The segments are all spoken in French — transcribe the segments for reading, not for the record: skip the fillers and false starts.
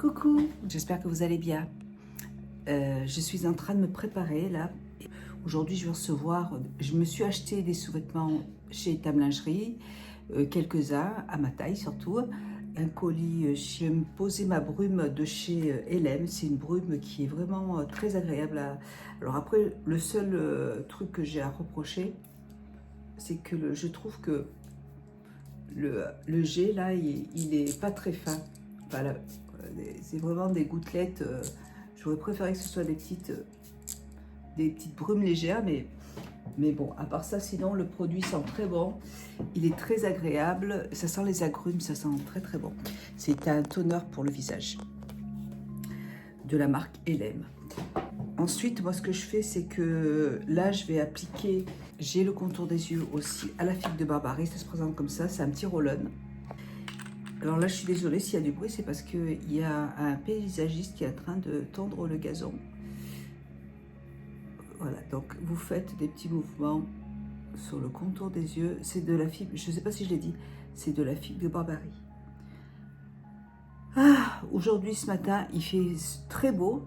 Coucou, j'espère que vous allez bien. Je suis en train de me préparer là. Aujourd'hui, je vais recevoir. Je me suis acheté des sous-vêtements chez Etam Lingerie, quelques-uns à ma taille surtout. Un colis, je vais me poser ma brume de chez LM. C'est une brume qui est vraiment très agréable. Alors après, le seul truc que j'ai à reprocher, c'est que je trouve que le jet là, il est pas très fin. Enfin, c'est vraiment des gouttelettes. J'aurais préféré que ce soit des petites brumes légères, mais bon, à part ça, sinon le produit sent très bon. Il est très agréable. Ça sent les agrumes, ça sent très très bon. C'est un toner pour le visage de la marque LM. Ensuite, moi, ce que je fais, c'est que là, je vais appliquer. J'ai le contour des yeux aussi à la figue de Barbarie. Ça se présente comme ça. C'est un petit roll-on. Alors là, je suis désolée s'il y a du bruit, c'est parce qu'il y a un paysagiste qui est en train de tondre le gazon. Voilà, donc vous faites des petits mouvements sur le contour des yeux. C'est de la figue, je ne sais pas si je l'ai dit, c'est de la figue de Barbarie. Ah, aujourd'hui, ce matin, il fait très beau.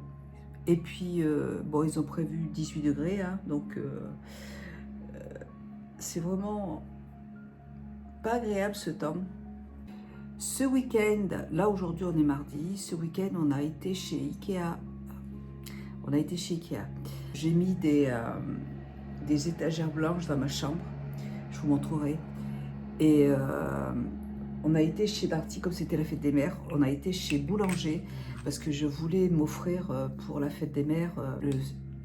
Et puis, bon, ils ont prévu 18 degrés, hein, donc c'est vraiment pas agréable ce temps. Ce week-end, là aujourd'hui on est mardi, ce week-end on a été chez Ikea. J'ai mis des étagères blanches dans ma chambre, je vous montrerai. Et on a été chez Darty, comme c'était la fête des mères, on a été chez Boulanger, parce que je voulais m'offrir pour la fête des mères le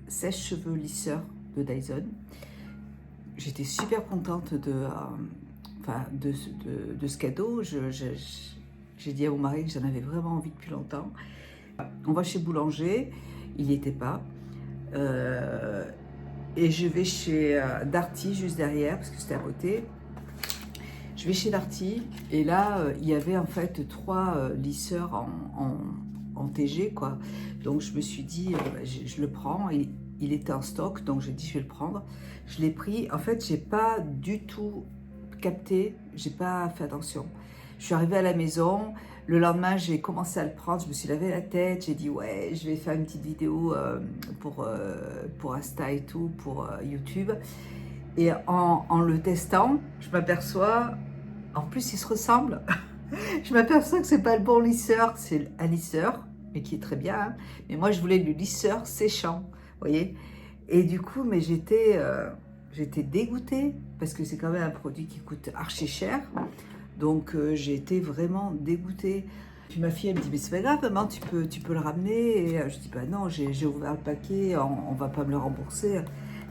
sèche-cheveux lisseur de Dyson. J'étais super contente de ce cadeau. J'ai dit à mon mari que j'en avais vraiment envie depuis longtemps. On va chez Boulanger, il n'y était pas. Et je vais chez Darty juste derrière, parce que c'était à côté. Je vais chez Darty, et là, il y avait en fait 3 lisseurs en TG, quoi. Donc je me suis dit, je le prends. Il était en stock, donc j'ai dit je vais le prendre. Je l'ai pris. En fait, j'ai pas du tout capté, j'ai pas fait attention. Je suis arrivée à la maison, le lendemain j'ai commencé à le prendre, je me suis lavé la tête, j'ai dit ouais, je vais faire une petite vidéo pour Insta et tout, pour YouTube. Et en le testant, je m'aperçois, en plus ils se ressemblent, je m'aperçois que c'est pas le bon lisseur, c'est un lisseur, mais qui est très bien, hein. Mais moi je voulais le lisseur séchant, vous voyez. Et du coup, mais j'étais dégoûtée, parce que c'est quand même un produit qui coûte archi cher. Donc j'ai été vraiment dégoûtée. Puis ma fille elle me dit mais c'est pas grave maman, tu peux le ramener. Et je dis bah non, j'ai ouvert le paquet, on va pas me le rembourser.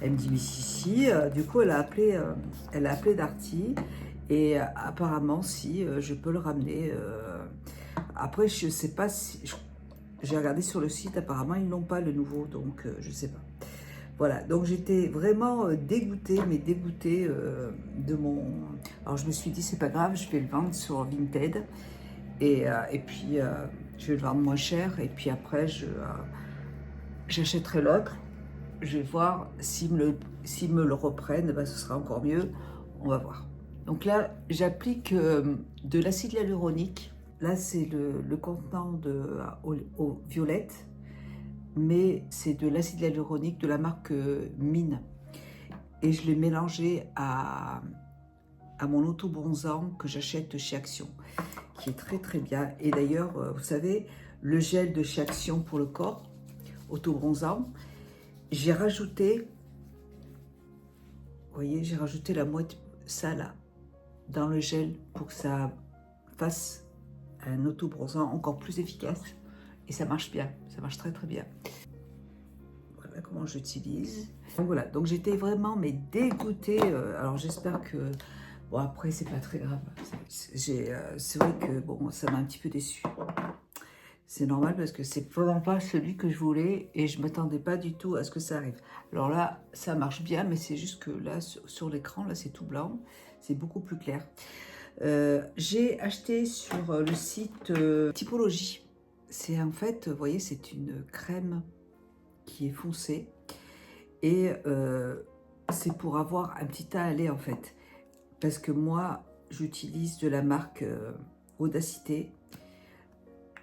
Elle me dit mais si. Du coup elle a appelé Darty et apparemment si je peux le ramener. Après je sais pas si j'ai regardé sur le site, apparemment ils n'ont pas le nouveau, donc je sais pas. Voilà, donc j'étais vraiment dégoûtée, mais dégoûtée de mon... Alors je me suis dit, c'est pas grave, je vais le vendre sur Vinted. Et puis, je vais le vendre moins cher. Et puis après, j'achèterai l'autre. Je vais voir s'ils me le reprennent, ben, ce sera encore mieux. On va voir. Donc là, j'applique de l'acide hyaluronique. Là, c'est le contenant au violette. Mais c'est de l'acide hyaluronique de la marque Mine. Et je l'ai mélangé à mon auto-bronzant que j'achète chez Action, qui est très très bien. Et d'ailleurs, vous savez, le gel de chez Action pour le corps, auto-bronzant, j'ai rajouté, vous voyez, j'ai rajouté la moitié, ça là, dans le gel pour que ça fasse un auto-bronzant encore plus efficace. Et ça marche bien, ça marche très très bien. Voilà comment j'utilise. Donc voilà, donc j'étais vraiment mais dégoûtée. Alors j'espère que... Bon après c'est pas très grave. C'est vrai que bon, ça m'a un petit peu déçue. C'est normal parce que c'est vraiment pas celui que je voulais et je m'attendais pas du tout à ce que ça arrive. Alors là, ça marche bien, mais c'est juste que là, sur l'écran, là c'est tout blanc. C'est beaucoup plus clair. J'ai acheté sur le site Typologie. C'est en fait, vous voyez, c'est une crème qui est foncée et c'est pour avoir un petit teint à lait en fait. Parce que moi, j'utilise de la marque Audacité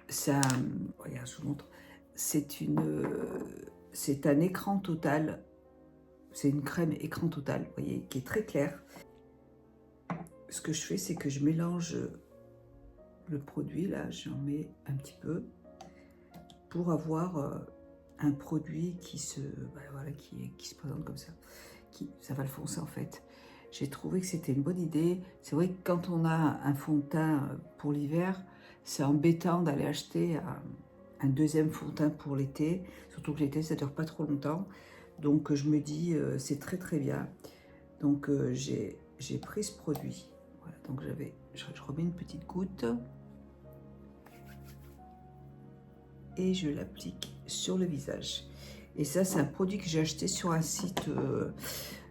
ça, regarde, je vous montre. C'est un écran total. C'est une crème écran total, vous voyez, qui est très claire. Ce que je fais, c'est que je mélange le produit, là, j'en mets un petit peu, pour avoir un produit qui se, voilà, qui se présente comme ça. Ça va le foncer en fait. J'ai trouvé que c'était une bonne idée. C'est vrai que quand on a un fond de teint pour l'hiver, c'est embêtant d'aller acheter un deuxième fond de teint pour l'été, surtout que l'été ça dure pas trop longtemps. Donc je me dis c'est très très bien. Donc j'ai pris ce produit. Voilà, donc je remets une petite goutte et je l'applique sur le visage. Et ça, c'est un produit que j'ai acheté sur un site,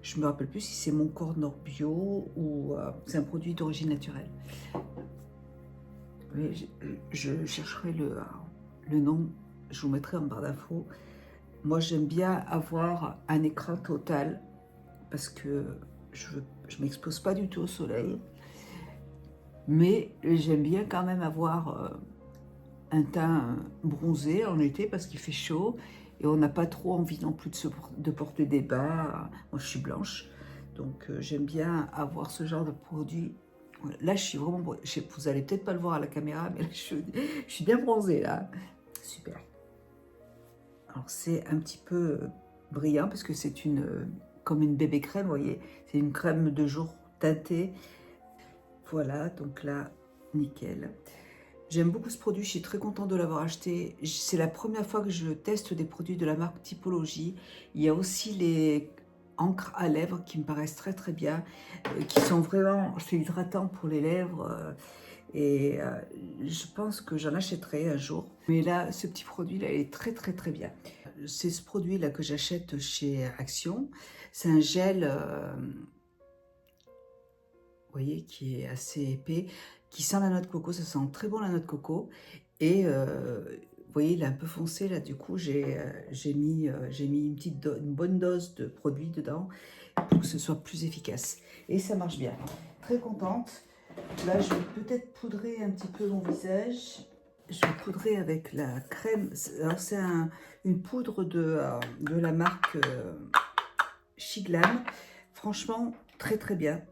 je me rappelle plus si c'est Mon Corps Nord Bio ou c'est un produit d'origine naturelle. Mais je chercherai le nom, je vous mettrai en barre d'infos. Moi, j'aime bien avoir un écran total parce que je m'expose pas du tout au soleil. Mais j'aime bien quand même avoir un teint bronzé en été parce qu'il fait chaud et on n'a pas trop envie non plus de porter des bas. Moi, je suis blanche, donc j'aime bien avoir ce genre de produit. Là, je suis vraiment... Vous allez peut-être pas le voir à la caméra, mais là, je suis bien bronzée, là. Super. Alors, c'est un petit peu brillant parce que c'est comme une bébé crème, vous voyez. C'est une crème de jour teintée. Voilà, donc là, nickel. J'aime beaucoup ce produit, je suis très contente de l'avoir acheté. C'est la première fois que je teste des produits de la marque Typologie. Il y a aussi les encres à lèvres qui me paraissent très très bien, qui sont vraiment hydratants pour les lèvres. Et je pense que j'en achèterai un jour. Mais là, ce petit produit-là, il est très très très bien. C'est ce produit-là que j'achète chez Action. C'est un gel... vous voyez, qui est assez épais, qui sent la noix de coco, ça sent très bon la noix de coco. Et vous voyez, il est un peu foncé, là, du coup, j'ai mis une bonne dose de produit dedans pour que ce soit plus efficace. Et ça marche bien. Très contente. Là, je vais peut-être poudrer un petit peu mon visage. Je vais poudrer avec la crème. Alors, c'est une poudre de la marque Shiglam. Franchement, très très bien.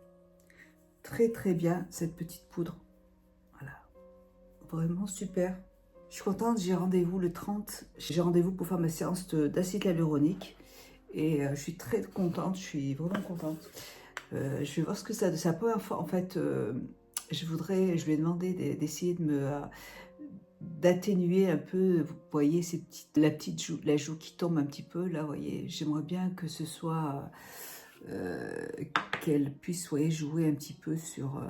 Très très bien cette petite poudre. Voilà, vraiment super. Je suis contente, j'ai rendez-vous le 30. J'ai rendez-vous pour faire ma séance d'acide hyaluronique. Et je suis très contente, je suis vraiment contente. Je vais voir ce que ça... C'est la première fois, en fait, je lui ai demandé d'essayer d'atténuer un peu, vous voyez, la joue qui tombe un petit peu, là, vous voyez. J'aimerais bien que ce soit... qu'elle puisse, voyez, jouer un petit peu sur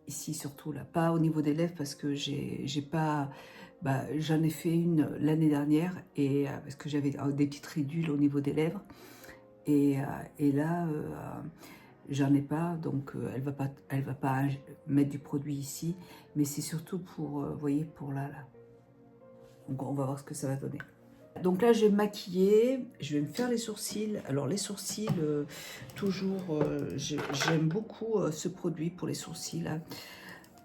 ici surtout là, pas au niveau des lèvres parce que j'ai pas, j'en ai fait une l'année dernière et parce que j'avais des petites ridules au niveau des lèvres et là j'en ai pas, donc elle va pas mettre du produit ici, mais c'est surtout pour, vous voyez, pour là. Donc on va voir ce que ça va donner. Donc là, je vais me maquiller, je vais me faire les sourcils. Alors les sourcils, toujours, j'aime beaucoup ce produit pour les sourcils, là,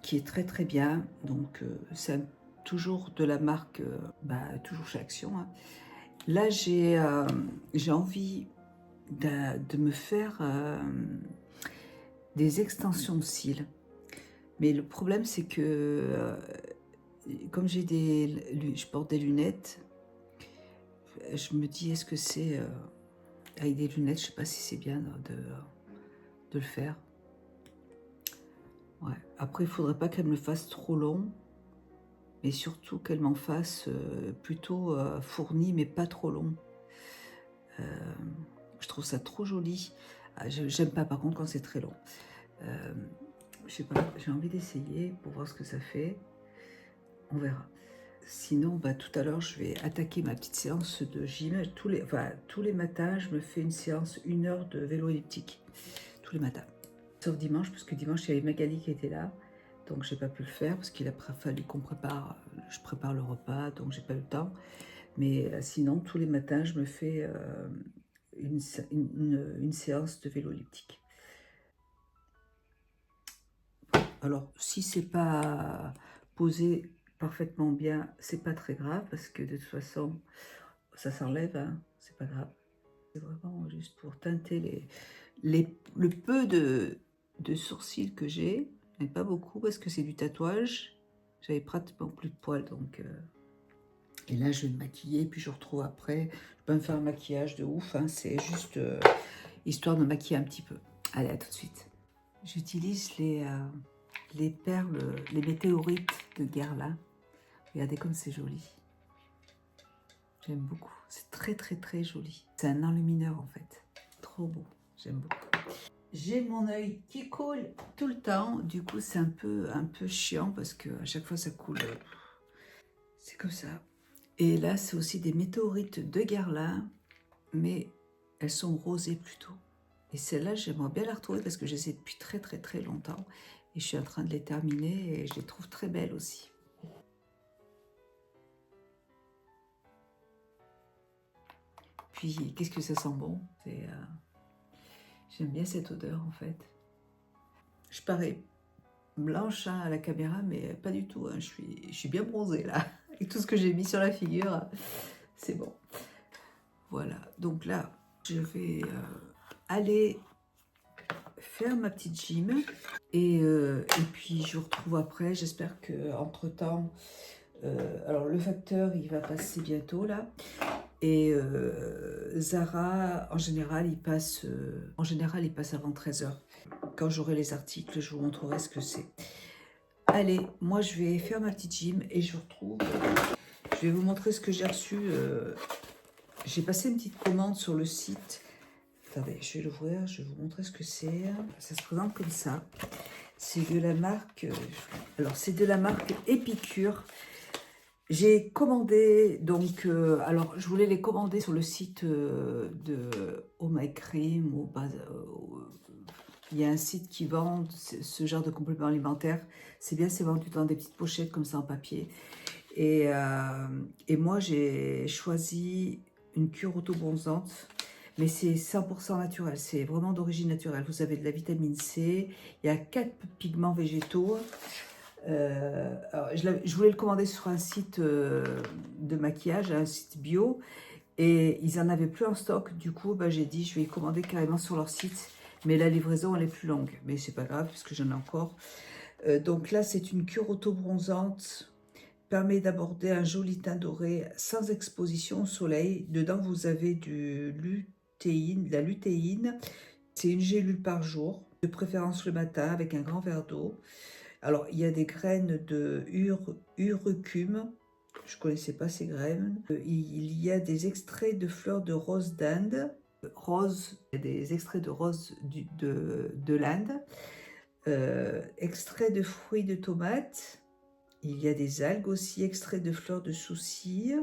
qui est très très bien. Donc c'est toujours de la marque, toujours chez Action. Hein. Là, j'ai envie de me faire des extensions de cils. Mais le problème, c'est que comme je porte des lunettes, je me dis, est-ce que c'est avec des lunettes, je sais pas si c'est bien de le faire. Ouais. Après, il faudrait pas qu'elle me le fasse trop long, mais surtout qu'elle m'en fasse plutôt fourni, mais pas trop long. Je trouve ça trop joli. J'aime pas par contre quand c'est très long. Je sais pas, j'ai envie d'essayer pour voir ce que ça fait. On verra. Sinon, tout à l'heure, je vais attaquer ma petite séance de gym. Tous les matins, je me fais une séance 1 heure de vélo elliptique. Tous les matins. Sauf dimanche, parce que dimanche, il y avait Magali qui était là. Donc, j'ai pas pu le faire, parce qu'il a fallu qu'on je prépare le repas, donc j'ai pas eu le temps. Mais sinon, tous les matins, je me fais une séance de vélo elliptique. Alors, si c'est pas posé parfaitement bien, c'est pas très grave parce que de toute façon, ça s'enlève, hein, c'est pas grave. C'est vraiment juste pour teinter le peu de sourcils que j'ai, mais pas beaucoup parce que c'est du tatouage. J'avais pratiquement plus de poils, donc... Et là, je vais me maquiller, puis je retrouve après. Je peux me faire un maquillage de ouf, hein, c'est juste histoire de me maquiller un petit peu. Allez, à tout de suite. J'utilise les perles, les météorites de Guerlain. Regardez comme c'est joli. J'aime beaucoup. C'est très très très joli. C'est un enlumineur en fait. Trop beau. J'aime beaucoup. J'ai mon œil qui coule tout le temps. Du coup, c'est un peu chiant parce que à chaque fois ça coule. C'est comme ça. Et là, c'est aussi des météorites de Guerlain, mais elles sont rosées plutôt. Et celles-là, j'aimerais bien la retrouver parce que je les ai depuis très très très longtemps. Et je suis en train de les terminer et je les trouve très belles aussi. Puis, qu'est-ce que ça sent bon. J'aime bien cette odeur en fait. Je parais blanche hein, à la caméra, mais pas du tout. Hein. Je suis bien bronzée là. Avec tout ce que j'ai mis sur la figure, c'est bon. Voilà, donc là, je vais aller faire ma petite gym. Et puis, je vous retrouve après. J'espère qu'entre-temps, alors le facteur, il va passer bientôt là. Et Zara, en général, il passe avant 13 h. Quand j'aurai les articles, je vous montrerai ce que c'est. Allez, moi, je vais faire ma petite gym et je vous retrouve. Je vais vous montrer ce que j'ai reçu. J'ai passé une petite commande sur le site. Attendez, je vais l'ouvrir, je vais vous montrer ce que c'est. Ça se présente comme ça. C'est de la marque... alors, c'est de la marque Épicure. J'ai commandé, donc, alors je voulais les commander sur le site de Oh My Cream, il y a un site qui vend ce genre de compléments alimentaires. C'est bien, c'est vendu dans des petites pochettes comme ça en papier. Et moi, j'ai choisi une cure auto-bronzante, mais c'est 100% naturel, c'est vraiment d'origine naturelle. Vous avez de la vitamine C, il y a 4 pigments végétaux. Alors, je voulais le commander sur un site de maquillage, un site bio, et ils en avaient plus en stock. Du coup, bah, j'ai dit je vais commander carrément sur leur site, mais la livraison elle est plus longue. Mais c'est pas grave puisque j'en ai encore. Donc là, c'est une cure auto-bronzante, permet d'aborder un joli teint doré sans exposition au soleil. Dedans, vous avez de la lutéine. C'est une gélule par jour, de préférence le matin avec un grand verre d'eau. Alors, il y a des graines de urucum, je ne connaissais pas ces graines. Il y a des extraits de fleurs de rose d'Inde, des extraits de rose de l'Inde, extraits de fruits de tomates. Il y a des algues aussi, extraits de fleurs de souci.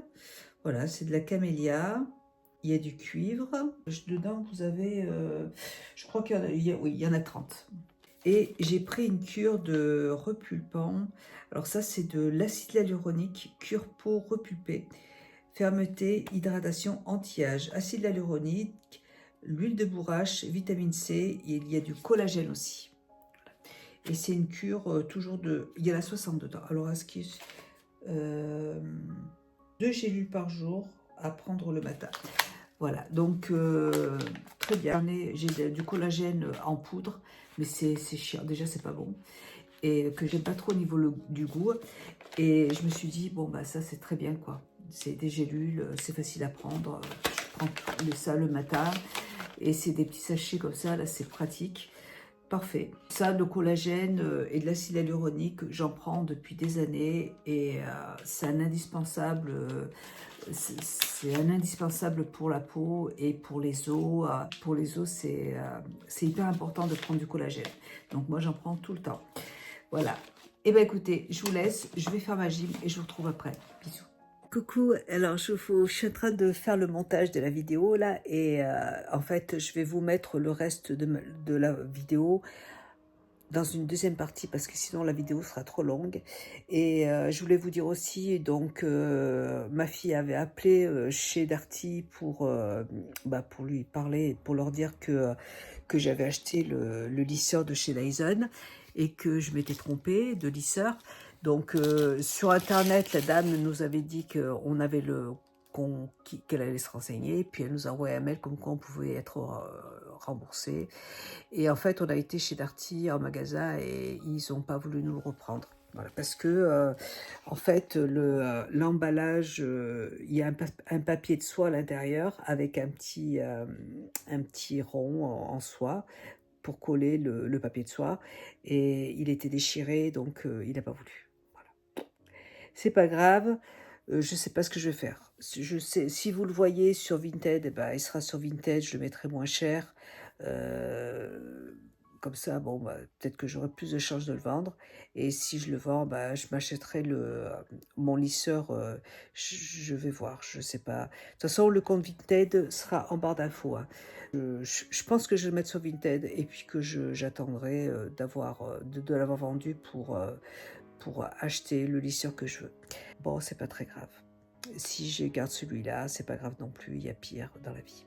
Voilà, c'est de la camélia. Il y a du cuivre. Dedans, vous avez, je crois qu'il y en a 30. Et j'ai pris une cure de repulpant. Alors ça, c'est de l'acide hyaluronique, cure peau repulpée. Fermeté, hydratation, anti-âge, acide hyaluronique, l'huile de bourrache, vitamine C, et il y a du collagène aussi. Et c'est une cure toujours de... Il y en a 60 dedans. Alors, à ce qui est 2 gélules par jour à prendre le matin. Voilà, donc très bien. J'ai du collagène en poudre, mais c'est chiant. Déjà, c'est pas bon. Et que j'aime pas trop au niveau du goût. Et je me suis dit, bon, bah ça, c'est très bien, quoi. C'est des gélules, c'est facile à prendre. Je prends ça le matin. Et c'est des petits sachets comme ça, là, c'est pratique. Parfait. Ça, le collagène et de l'acide hyaluronique, j'en prends depuis des années. Et c'est un indispensable... c'est un indispensable pour la peau et pour les os. Pour les os, c'est hyper important de prendre du collagène. Donc moi, j'en prends tout le temps. Voilà. Et bien écoutez, je vous laisse. Je vais faire ma gym et je vous retrouve après. Bisous. Coucou, alors je suis en train de faire le montage de la vidéo là et en fait je vais vous mettre le reste de la vidéo dans une deuxième partie parce que sinon la vidéo sera trop longue. Et je voulais vous dire aussi, donc ma fille avait appelé chez Darty pour lui parler, pour leur dire que j'avais acheté le lisseur de chez Dyson et que je m'étais trompée de lisseur. Donc, sur Internet, la dame nous avait dit qu'on avait qu'elle allait se renseigner, puis elle nous a envoyé un mail comme quoi on pouvait être remboursé. Et en fait, on a été chez Darty en magasin et ils n'ont pas voulu nous le reprendre. Voilà, parce que, en fait, l'emballage, il y a un papier de soie à l'intérieur avec un petit rond en soie pour coller le papier de soie. Et il était déchiré, donc il n'a pas voulu. Voilà. C'est pas grave. Je sais pas ce que je vais faire. Si vous le voyez sur Vinted, eh ben, il sera sur Vinted, je le mettrai moins cher. Comme ça, bon, bah, peut-être que j'aurai plus de chances de le vendre. Et si je le vends, bah, je m'achèterai mon lisseur. Je vais voir, je sais pas. De toute façon, le compte Vinted sera en barre d'infos, hein. Je pense que je vais le mettre sur Vinted et puis que j'attendrai de l'avoir vendu pour acheter le lisseur que je veux. Bon, c'est pas très grave. Si je garde celui-là, c'est pas grave non plus, il y a pire dans la vie.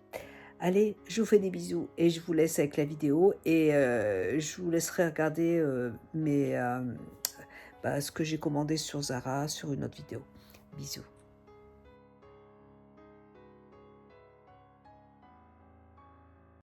Allez, je vous fais des bisous et je vous laisse avec la vidéo et je vous laisserai regarder ce que j'ai commandé sur Zara sur une autre vidéo. Bisous.